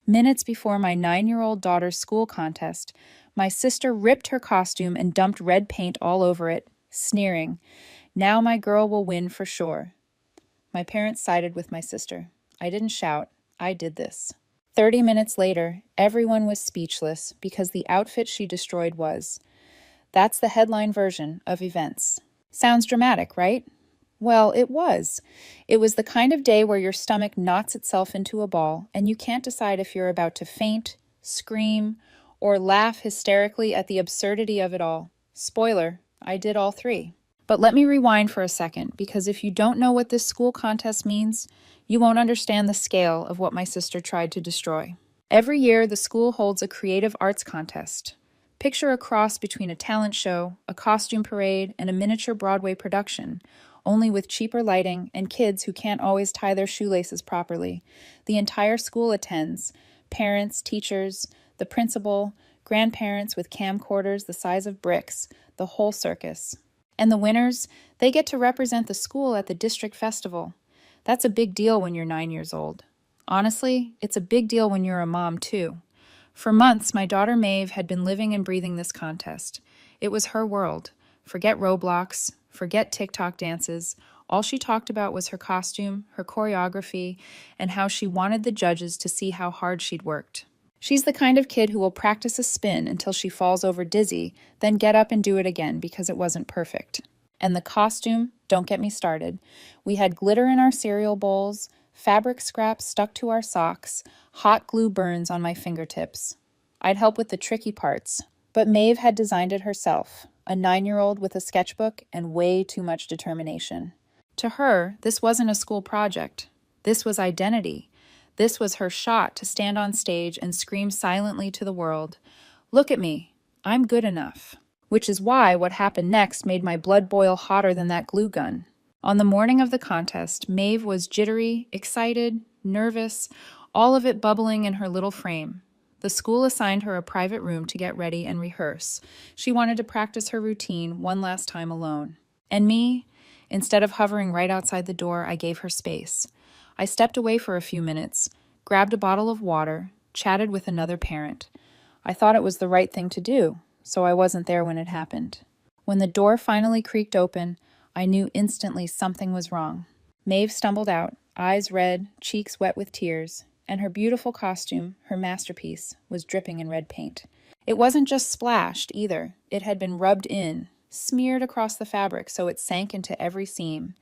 Minutes before my 9-year-old daughter's school contest, my sister ripped her costume and dumped red paint all over it, sneering, "Now my girl will win for sure." My parents sided with my sister. I didn't shout. I did this. 30 minutes later, everyone was speechless because the outfit she destroyed was. That's the headline version of events. Sounds dramatic, right? Well, it was. It was the kind of day where your stomach knots itself into a ball and you can't decide if you're about to faint, scream, or laugh hysterically at the absurdity of it all. Spoiler, I did all three. But let me rewind for a second, because if you don't know what this school contest means, you won't understand the scale of what my sister tried to destroy. Every year, the school holds a creative arts contest. Picture a cross between a talent show, a costume parade, and a miniature Broadway production, only with cheaper lighting and kids who can't always tie their shoelaces properly. The entire school attends: parents, teachers, the principal, grandparents with camcorders the size of bricks, the whole circus. And the winners, they get to represent the school at the district festival. That's a big deal when you're 9 years old. Honestly, it's a big deal when you're a mom, too. For months, my daughter Maeve had been living and breathing this contest. It was her world. Forget Roblox, forget TikTok dances. All she talked about was her costume, her choreography, and how she wanted the judges to see how hard she'd worked. She's the kind of kid who will practice a spin until she falls over dizzy, then get up and do it again because it wasn't perfect. And the costume, don't get me started. We had glitter in our cereal bowls, fabric scraps stuck to our socks, hot glue burns on my fingertips. I'd help with the tricky parts, but Maeve had designed it herself, a 9-year-old with a sketchbook and way too much determination. To her, this wasn't a school project. This was identity. This was her shot to stand on stage and scream silently to the world, "Look at me, I'm good enough." Which is why what happened next made my blood boil hotter than that glue gun. On the morning of the contest, Maeve was jittery, excited, nervous, all of it bubbling in her little frame. The school assigned her a private room to get ready and rehearse. She wanted to practice her routine one last time alone. And me, instead of hovering right outside the door, I gave her space. I stepped away for a few minutes, grabbed a bottle of water, chatted with another parent. I thought it was the right thing to do, so I wasn't there when it happened. When the door finally creaked open, I knew instantly something was wrong. Maeve stumbled out, eyes red, cheeks wet with tears, and her beautiful costume, her masterpiece, was dripping in red paint. It wasn't just splashed, either. It had been rubbed in, smeared across the fabric so it sank into every seam,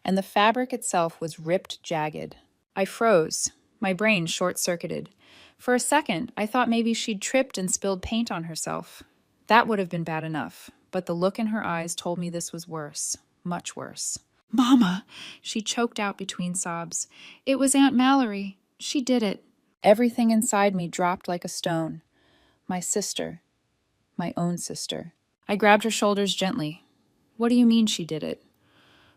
and the fabric itself was ripped jagged. I froze, my brain short-circuited. For a second, I thought maybe she'd tripped and spilled paint on herself. That would have been bad enough, but the look in her eyes told me this was worse, much worse. "Mama," she choked out between sobs. "It was Aunt Mallory. She did it." Everything inside me dropped like a stone. My sister. My own sister. I grabbed her shoulders gently. "What do you mean she did it?"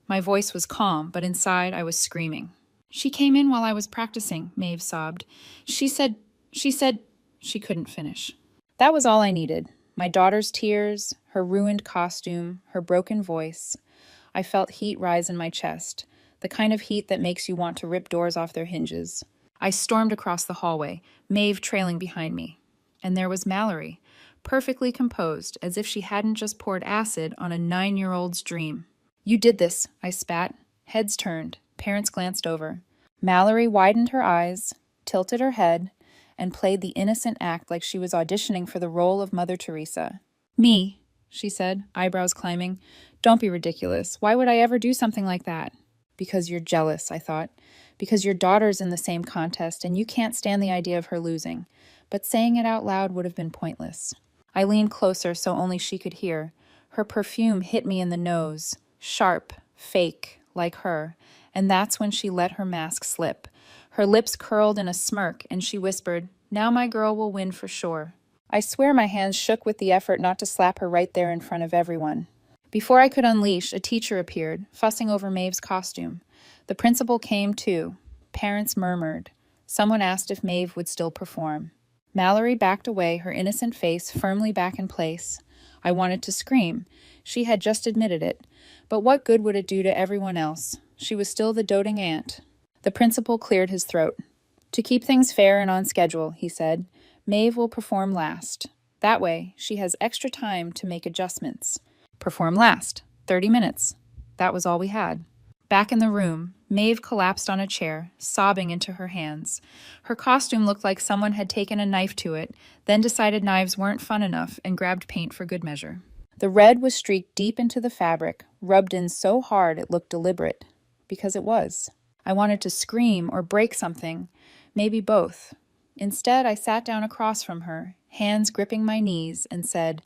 My voice was calm, but inside I was screaming. "She came in while I was practicing," Maeve sobbed. She said, she couldn't finish. That was all I needed. My daughter's tears, her ruined costume, her broken voice. I felt heat rise in my chest, the kind of heat that makes you want to rip doors off their hinges. I stormed across the hallway, Maeve trailing behind me. And there was Mallory, perfectly composed, as if she hadn't just poured acid on a 9-year-old's dream. "You did this," I spat. Heads turned. Parents glanced over. Mallory widened her eyes, tilted her head, and played the innocent act like she was auditioning for the role of Mother Teresa. "Me," she said, eyebrows climbing. "Don't be ridiculous. Why would I ever do something like that?" "Because you're jealous," I thought. "Because your daughter's in the same contest and you can't stand the idea of her losing." But saying it out loud would have been pointless. I leaned closer so only she could hear. Her perfume hit me in the nose. Sharp, fake, like her. And that's when she let her mask slip. Her lips curled in a smirk, and she whispered, "Now my girl will win for sure." I swear my hands shook with the effort not to slap her right there in front of everyone. Before I could unleash, a teacher appeared, fussing over Maeve's costume. The principal came too. Parents murmured. Someone asked if Maeve would still perform. Mallory backed away, her innocent face firmly back in place. I wanted to scream. She had just admitted it. But what good would it do to everyone else? She was still the doting aunt. The principal cleared his throat. To keep things fair and on schedule, he said, Maeve will perform last. That way, she has extra time to make adjustments. Perform last. 30 minutes. That was all we had. Back in the room, Maeve collapsed on a chair, sobbing into her hands. Her costume looked like someone had taken a knife to it, then decided knives weren't fun enough and grabbed paint for good measure. The red was streaked deep into the fabric, rubbed in so hard it looked deliberate. Because it was. I wanted to scream or break something, maybe both. Instead, I sat down across from her, hands gripping my knees, and said,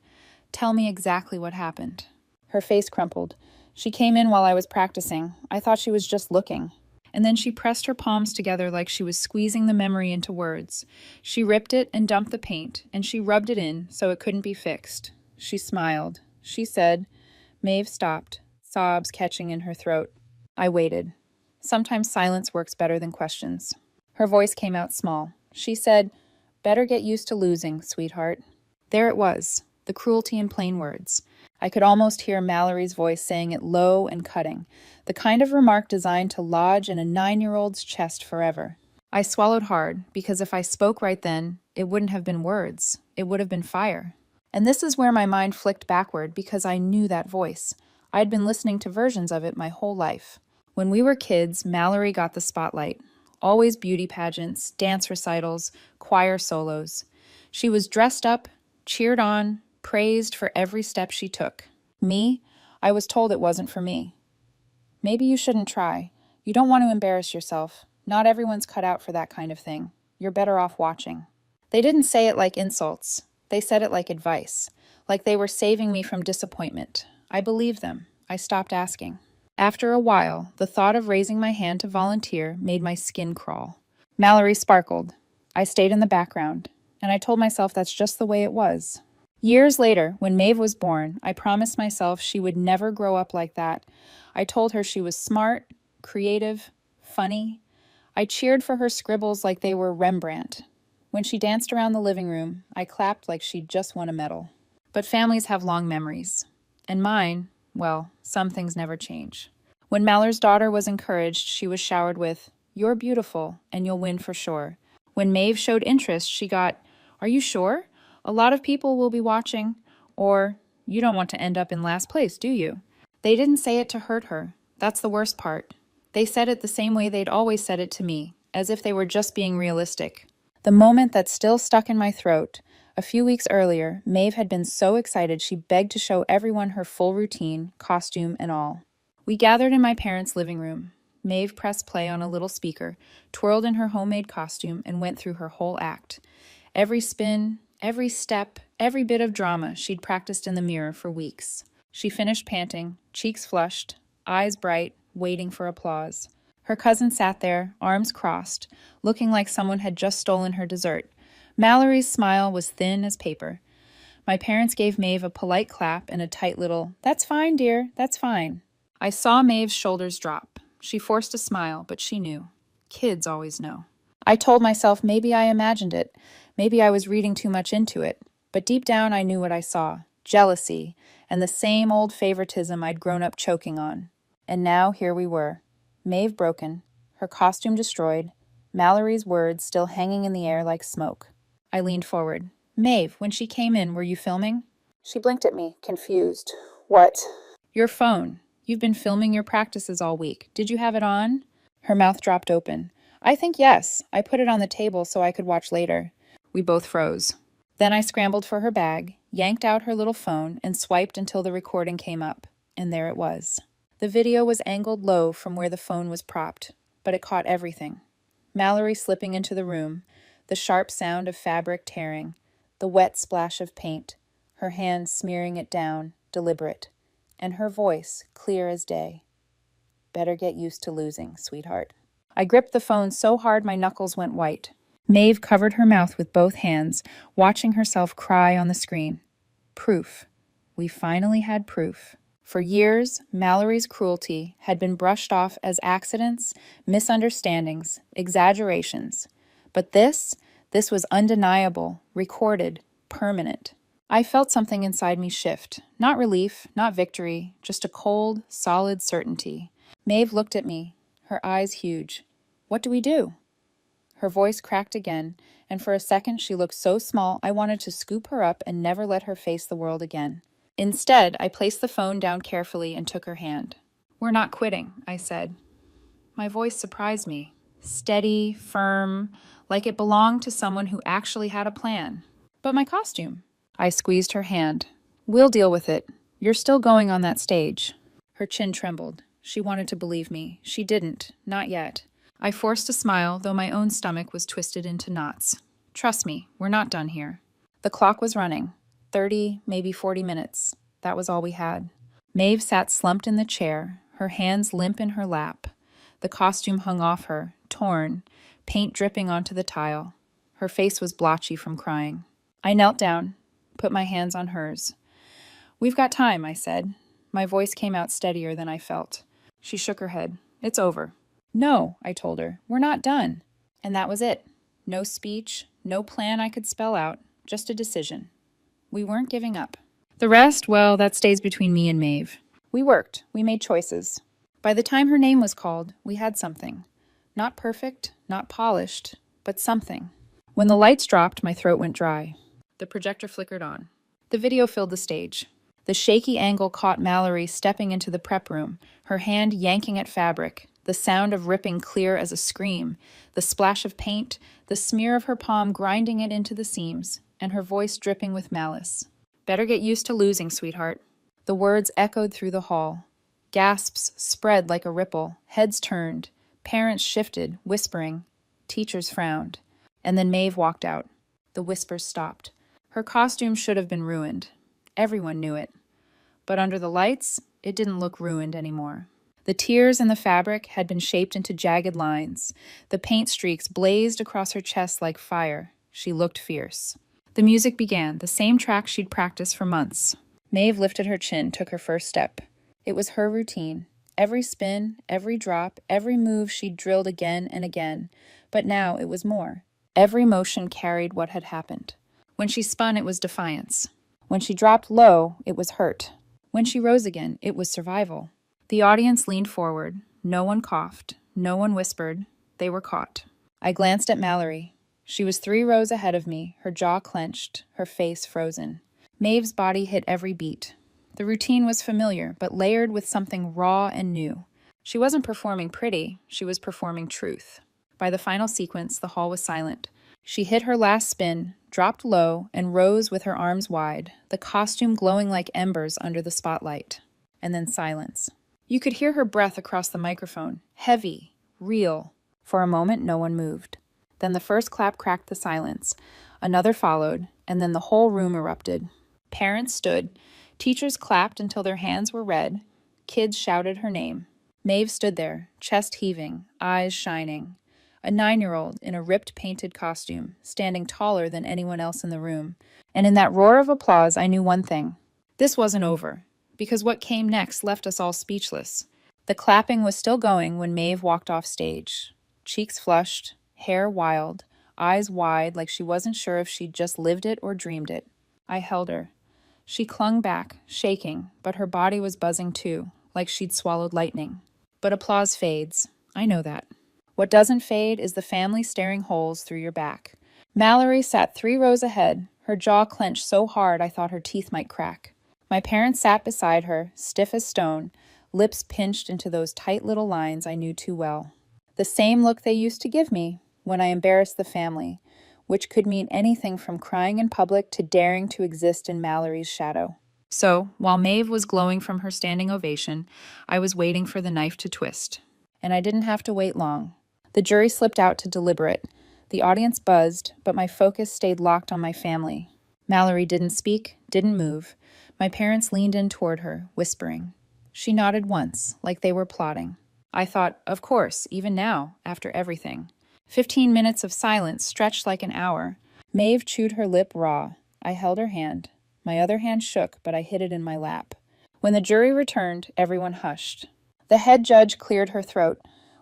"Tell me exactly what happened." Her face crumpled. She came in while I was practicing. I thought she was just looking. And then she pressed her palms together like she was squeezing the memory into words. She ripped it and dumped the paint, and she rubbed it in so it couldn't be fixed. She smiled. She said, Maeve stopped, sobs catching in her throat. I waited. Sometimes silence works better than questions. Her voice came out small. She said, "Better get used to losing, sweetheart." There it was, the cruelty in plain words. I could almost hear Mallory's voice saying it low and cutting, the kind of remark designed to lodge in a 9-year-old's chest forever. I swallowed hard, because if I spoke right then, it wouldn't have been words. It would have been fire. And this is where my mind flicked backward, because I knew that voice. I'd been listening to versions of it my whole life. When we were kids, Mallory got the spotlight. Always beauty pageants, dance recitals, choir solos. She was dressed up, cheered on, praised for every step she took. Me, I was told it wasn't for me. Maybe you shouldn't try. You don't want to embarrass yourself. Not everyone's cut out for that kind of thing. You're better off watching. They didn't say it like insults. They said it like advice, like they were saving me from disappointment. I believed them. I stopped asking. After a while, the thought of raising my hand to volunteer made my skin crawl. Mallory sparkled. I stayed in the background, and I told myself that's just the way it was. Years later, when Maeve was born, I promised myself she would never grow up like that. I told her she was smart, creative, funny. I cheered for her scribbles like they were Rembrandt. When she danced around the living room, I clapped like she'd just won a medal. But families have long memories. And mine, well, some things never change. When Mallory's daughter was encouraged, she was showered with, "You're beautiful, and you'll win for sure." When Maeve showed interest, she got, "Are you sure? A lot of people will be watching." Or, "You don't want to end up in last place, do you?" They didn't say it to hurt her. That's the worst part. They said it the same way they'd always said it to me, as if they were just being realistic. The moment that still stuck in my throat, a few weeks earlier, Maeve had been so excited she begged to show everyone her full routine, costume and all. We gathered in my parents' living room. Maeve pressed play on a little speaker, twirled in her homemade costume, and went through her whole act. Every spin, every step, every bit of drama she'd practiced in the mirror for weeks. She finished panting, cheeks flushed, eyes bright, waiting for applause. Her cousin sat there, arms crossed, looking like someone had just stolen her dessert. Mallory's smile was thin as paper. My parents gave Maeve a polite clap and a tight little, "That's fine, dear, that's fine." I saw Maeve's shoulders drop. She forced a smile, but she knew. Kids always know. I told myself maybe I imagined it. Maybe I was reading too much into it. But deep down I knew what I saw. Jealousy, and the same old favoritism I'd grown up choking on. And now here we were. Maeve broken, her costume destroyed, Mallory's words still hanging in the air like smoke. I leaned forward. "Maeve, when she came in, were you filming?" She blinked at me, confused. "What?" "Your phone. You've been filming your practices all week. Did you have it on?" Her mouth dropped open. "I think yes. I put it on the table so I could watch later." We both froze. Then I scrambled for her bag, yanked out her little phone, and swiped until the recording came up. And there it was. The video was angled low from where the phone was propped, but it caught everything. Mallory slipping into the room, the sharp sound of fabric tearing, the wet splash of paint, her hand smearing it down, deliberate, and her voice clear as day. "Better get used to losing, sweetheart." I gripped the phone so hard my knuckles went white. Maeve covered her mouth with both hands, watching herself cry on the screen. Proof. We finally had proof. For years, Mallory's cruelty had been brushed off as accidents, misunderstandings, exaggerations. But this was undeniable, recorded, permanent. I felt something inside me shift. Not relief, not victory, just a cold, solid certainty. Maeve looked at me, her eyes huge. "What do we do?" Her voice cracked again, and for a second she looked so small I wanted to scoop her up and never let her face the world again. Instead, I placed the phone down carefully and took her hand. "We're not quitting," I said. My voice surprised me. Steady, firm, like it belonged to someone who actually had a plan. "But my costume?" I squeezed her hand. "We'll deal with it. You're still going on that stage." Her chin trembled. She wanted to believe me. She didn't. Not yet. I forced a smile, though my own stomach was twisted into knots. "Trust me, we're not done here." The clock was running. 30, maybe 40 minutes. That was all we had. Maeve sat slumped in the chair, her hands limp in her lap. The costume hung off her, torn, paint dripping onto the tile. Her face was blotchy from crying. I knelt down, put my hands on hers. "We've got time," I said. My voice came out steadier than I felt. She shook her head. "It's over." "No," I told her. "We're not done." And that was it. No speech, no plan I could spell out, just a decision. We weren't giving up. The rest, well, that stays between me and Maeve. We worked. We made choices. By the time her name was called, we had something. Not perfect, not polished, but something. When the lights dropped, my throat went dry. The projector flickered on. The video filled the stage. The shaky angle caught Mallory stepping into the prep room, her hand yanking at fabric, the sound of ripping clear as a scream, the splash of paint, the smear of her palm grinding it into the seams, and her voice dripping with malice. "Better get used to losing, sweetheart." The words echoed through the hall. Gasps spread like a ripple, heads turned, parents shifted, whispering. Teachers frowned. And then Maeve walked out. The whispers stopped. Her costume should have been ruined. Everyone knew it. But under the lights, it didn't look ruined anymore. The tears in the fabric had been shaped into jagged lines. The paint streaks blazed across her chest like fire. She looked fierce. The music began, the same track she'd practiced for months. Maeve lifted her chin, took her first step. It was her routine. Every spin, every drop, every move she'd drilled again and again. But now it was more. Every motion carried what had happened. When she spun, it was defiance. When she dropped low, it was hurt. When she rose again, it was survival. The audience leaned forward. No one coughed. No one whispered. They were caught. I glanced at Mallory. She was 3 rows ahead of me, her jaw clenched, her face frozen. Maeve's body hit every beat. The routine was familiar, but layered with something raw and new. She wasn't performing pretty, she was performing truth. By the final sequence, the hall was silent. She hit her last spin, dropped low, and rose with her arms wide, the costume glowing like embers under the spotlight. And then silence. You could hear her breath across the microphone, heavy, real. For a moment, no one moved. Then the first clap cracked the silence. Another followed, and then the whole room erupted. Parents stood. Teachers clapped until their hands were red. Kids shouted her name. Maeve stood there, chest heaving, eyes shining. A 9-year-old in a ripped painted costume, standing taller than anyone else in the room. And in that roar of applause, I knew one thing. This wasn't over, because what came next left us all speechless. The clapping was still going when Maeve walked off stage. Cheeks flushed, hair wild, eyes wide like she wasn't sure if she'd just lived it or dreamed it. I held her. She clung back, shaking, but her body was buzzing too, like she'd swallowed lightning. But applause fades. I know that. What doesn't fade is the family staring holes through your back. Mallory sat 3 rows ahead, her jaw clenched so hard I thought her teeth might crack. My parents sat beside her, stiff as stone, lips pinched into those tight little lines I knew too well. The same look they used to give me when I embarrassed the family, which could mean anything from crying in public to daring to exist in Mallory's shadow. So, while Maeve was glowing from her standing ovation, I was waiting for the knife to twist. And I didn't have to wait long. The jury slipped out to deliberate. The audience buzzed, but my focus stayed locked on my family. Mallory didn't speak, didn't move. My parents leaned in toward her, whispering. She nodded once, like they were plotting. I thought, of course, even now, after everything. 15 minutes of silence stretched like an hour. Maeve chewed her lip raw. I held her hand. My other hand shook, but I hid it in my lap. When the jury returned, everyone hushed. The head judge cleared her throat.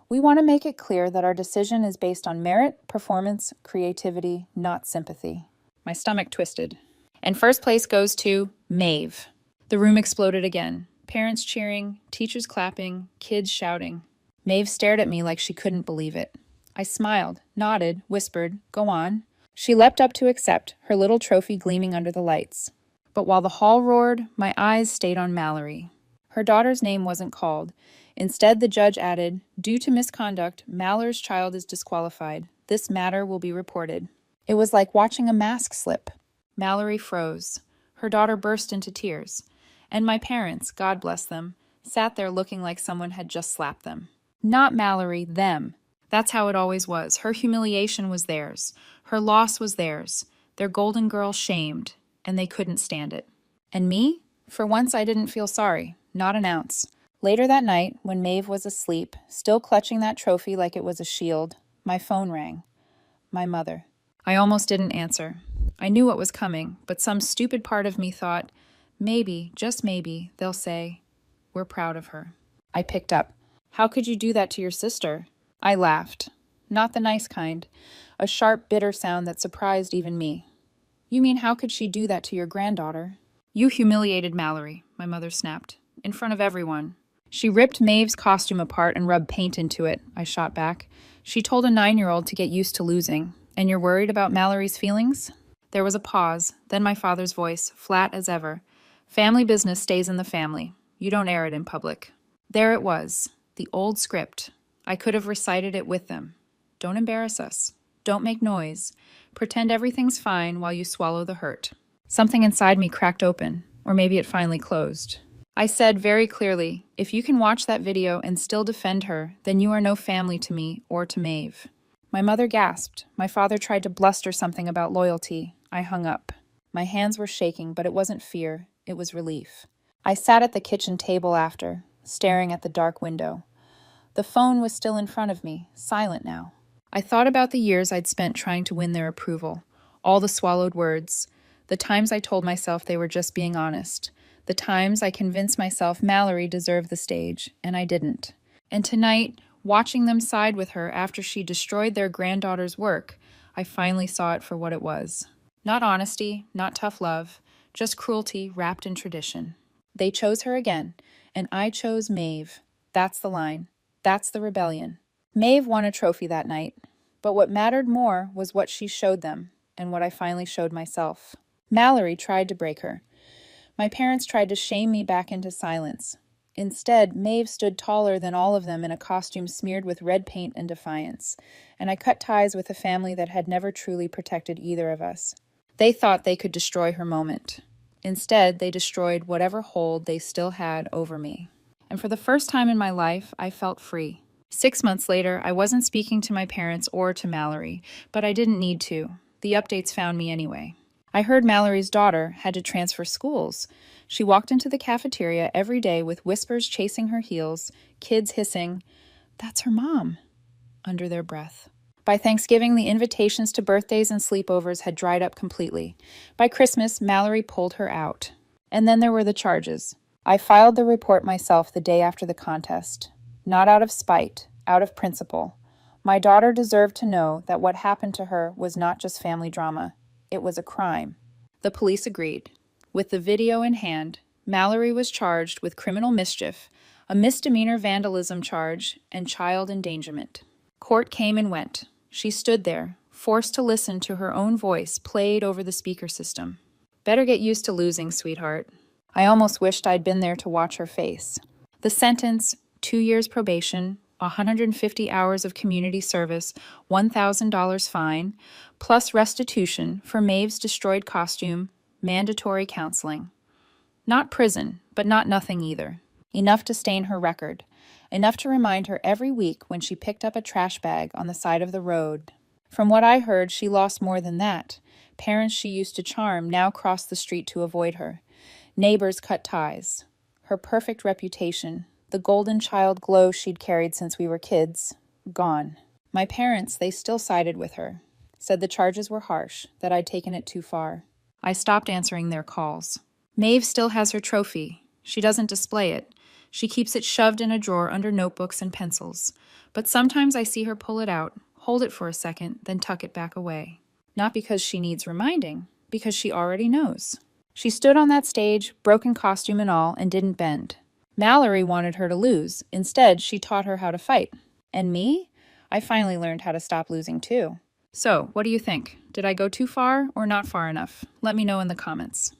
We want to make it clear that our decision is based on merit, performance, creativity, not sympathy. My stomach twisted. And first place goes to Maeve. The room exploded again. Parents cheering, teachers clapping, kids shouting. Maeve stared at me like she couldn't believe it. I smiled, nodded, whispered, "Go on." She leapt up to accept, her little trophy gleaming under the lights. But while the hall roared, my eyes stayed on Mallory. Her daughter's name wasn't called. Instead, the judge added, "Due to misconduct, Mallory's child is disqualified. This matter will be reported." It was like watching a mask slip. Mallory froze. Her daughter burst into tears. And my parents, God bless them, sat there looking like someone had just slapped them. Not Mallory, them. That's how it always was. Her humiliation was theirs. Her loss was theirs. Their golden girl shamed, and they couldn't stand it. And me? For once I didn't feel sorry. Not an ounce. Later that night, when Maeve was asleep, still clutching that trophy like it was a shield, my phone rang. My mother. I almost didn't answer. I knew what was coming, but some stupid part of me thought, maybe, just maybe, they'll say, "We're proud of her." I picked up. "How could you do that to your sister?" I laughed. Not the nice kind. A sharp, bitter sound that surprised even me. "You mean how could she do that to your granddaughter?" "You humiliated Mallory," my mother snapped. "In front of everyone." "She ripped Maeve's costume apart and rubbed paint into it," I shot back. "She told a 9-year-old to get used to losing. And you're worried about Mallory's feelings?" There was a pause, then my father's voice, flat as ever. "Family business stays in the family. You don't air it in public." There it was, the old script. I could have recited it with them. Don't embarrass us. Don't make noise. Pretend everything's fine while you swallow the hurt. Something inside me cracked open, or maybe it finally closed. I said very clearly, if you can watch that video and still defend her, then you are no family to me or to Maeve. My mother gasped. My father tried to bluster something about loyalty. I hung up. My hands were shaking, but it wasn't fear. It was relief. I sat at the kitchen table after, staring at the dark window. The phone was still in front of me, silent now. I thought about the years I'd spent trying to win their approval, all the swallowed words, the times I told myself they were just being honest, the times I convinced myself Mallory deserved the stage, and I didn't. And tonight, watching them side with her after she destroyed their granddaughter's work, I finally saw it for what it was. Not honesty, not tough love, just cruelty wrapped in tradition. They chose her again, and I chose Maeve. That's the line. That's the rebellion. Maeve won a trophy that night, but what mattered more was what she showed them, and what I finally showed myself. Mallory tried to break her. My parents tried to shame me back into silence. Instead, Maeve stood taller than all of them in a costume smeared with red paint and defiance, and I cut ties with a family that had never truly protected either of us. They thought they could destroy her moment. Instead, they destroyed whatever hold they still had over me. And for the first time in my life, I felt free. 6 months later, I wasn't speaking to my parents or to Mallory, but I didn't need to. The updates found me anyway. I heard Mallory's daughter had to transfer schools. She walked into the cafeteria every day with whispers chasing her heels, kids hissing, "That's her mom," under their breath. By Thanksgiving, the invitations to birthdays and sleepovers had dried up completely. By Christmas, Mallory pulled her out. And then there were the charges. I filed the report myself the day after the contest. Not out of spite, out of principle. My daughter deserved to know that what happened to her was not just family drama. It was a crime. The police agreed. With the video in hand, Mallory was charged with criminal mischief, a misdemeanor vandalism charge, and child endangerment. Court came and went. She stood there, forced to listen to her own voice played over the speaker system. Better get used to losing, sweetheart. I almost wished I'd been there to watch her face. The sentence, 2 years probation, 150 hours of community service, $1,000 fine, plus restitution for Maeve's destroyed costume, mandatory counseling. Not prison, but not nothing either. Enough to stain her record. Enough to remind her every week when she picked up a trash bag on the side of the road. From what I heard, she lost more than that. Parents she used to charm now crossed the street to avoid her. Neighbors cut ties. Her perfect reputation, the golden child glow she'd carried since we were kids, gone. My parents, they still sided with her. Said the charges were harsh, that I'd taken it too far. I stopped answering their calls. Maeve still has her trophy. She doesn't display it. She keeps it shoved in a drawer under notebooks and pencils. But sometimes I see her pull it out, hold it for a second, then tuck it back away. Not because she needs reminding, because she already knows. She stood on that stage, broken costume and all, and didn't bend. Mallory wanted her to lose. Instead, she taught her how to fight. And me? I finally learned how to stop losing too. So, what do you think? Did I go too far or not far enough? Let me know in the comments.